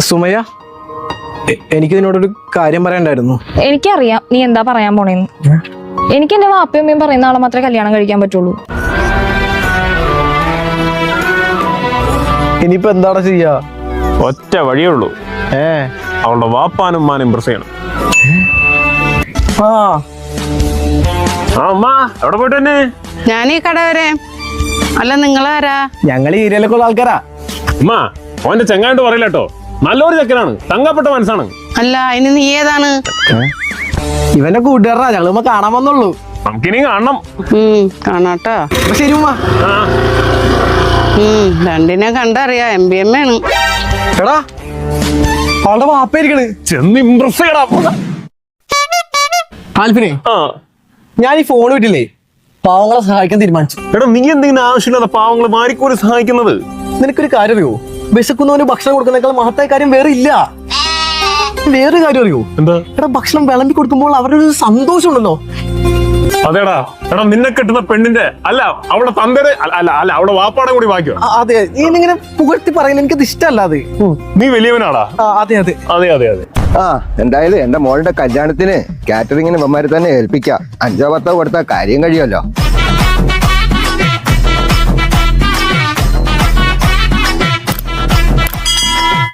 സുമയ്യ, എനിക്ക് നിന്നോടൊരു കാര്യം പറയാനുണ്ടായിരുന്നു. എനിക്കറിയാം നീ എന്താ പറയാൻ പോണേന്ന്. എനിക്ക് എന്റെ വാപ്പയും അമ്മയും പറയുന്ന ആളെ മാത്രമേ കല്യാണം കഴിക്കാൻ പറ്റുള്ളൂ. ഇനിയിപ്പോ എന്താണ് ചെയ്യാ? ഒറ്റ വഴിയേ ഉള്ളൂ. അവളുടെ വാപ്പാനും ഉമ്മാനും ഇംപ്രസ് ചെയ്യണം. അമ്മ എവിടെ പോയിട്ട് തന്നെ? ഞാൻ ഈ കട വരെ. അല്ല നിങ്ങളാരാ? ഞങ്ങൾ ഈ ഏരിയയിലൊക്കെ ഉള്ള ആൾക്കാരാ. അമ്മ അവന്റെ ചെങ്ങായിട്ട് പറയില്ല കേട്ടോ, നല്ലൊരു ചെക്കനാണ്, തങ്കപ്പെട്ട മനസ്സാണ്. അല്ല അതിന് നീ ഏതാണ്? ഇവന്റെ കൂട്ടുകാരനാ, ഞങ്ങൾ കാണാൻ വന്നുള്ളൂ. നമുക്കിനി കാണണം. കാണാട്ടോ. ശരി ഉമ്മ. രണ്ടിനെ കണ്ടറിയാ. MBM ആണ്. എടാ അവളുടെ വാപ്പയിരിക്കണ്. ചെന്ന് ഇംപ്രസ് ചെയ്യണം. ആൽഫിനെ, ഞാൻ ഈ ഫോൺ വിട്ടില്ലേ, പാവങ്ങളെ സഹായിക്കാൻ തീരുമാനിച്ചു. എടാ നീ എന്തെങ്കിലും ആവശ്യമില്ലാതെ പാവങ്ങളെ മാറിക്കോരി സഹായിക്കുന്നത്? നിനക്കൊരു കാര്യം അറിയോ? വിശക്കുന്നവന് ഭക്ഷണം കൊടുക്കുന്നതിനേക്കാൾ മഹത്തായ കാര്യം വേറെ ഇല്ല. വേറൊരു കാര്യം അറിയോ? എന്താ? എടാ ഭക്ഷണം വിളമ്പി കൊടുക്കുമ്പോൾ അവരുടെ ഒരു സന്തോഷം ഉണ്ടല്ലോ. അതെടാ, എടാ നിന്നെ കെട്ടുന്ന പെണ്ണിന്റെ അല്ല അവളുടെ തന്തയുടെ അല്ല അല്ല അവളുടെ വാപ്പാടെ കൂടി ബാക്കിയോ? അതെ, നീ ഇങ്ങനെ പുകഴ്ത്തി പറയുന്നത് എനിക്കത് ഇഷ്ടമല്ല. അത് നീ വലിയവനാടാ. അതെ അതെ അതെ അതെ അതെ. എന്തായാലും എന്റെ മോളുടെ കല്യാണത്തിന് കാറ്ററിങ്ങിന് ഇവന്മാര് തന്നെ ഏൽപ്പിക്കാം. 5-10 കൊടുത്താൽ കാര്യം കഴിയുമല്ലോ.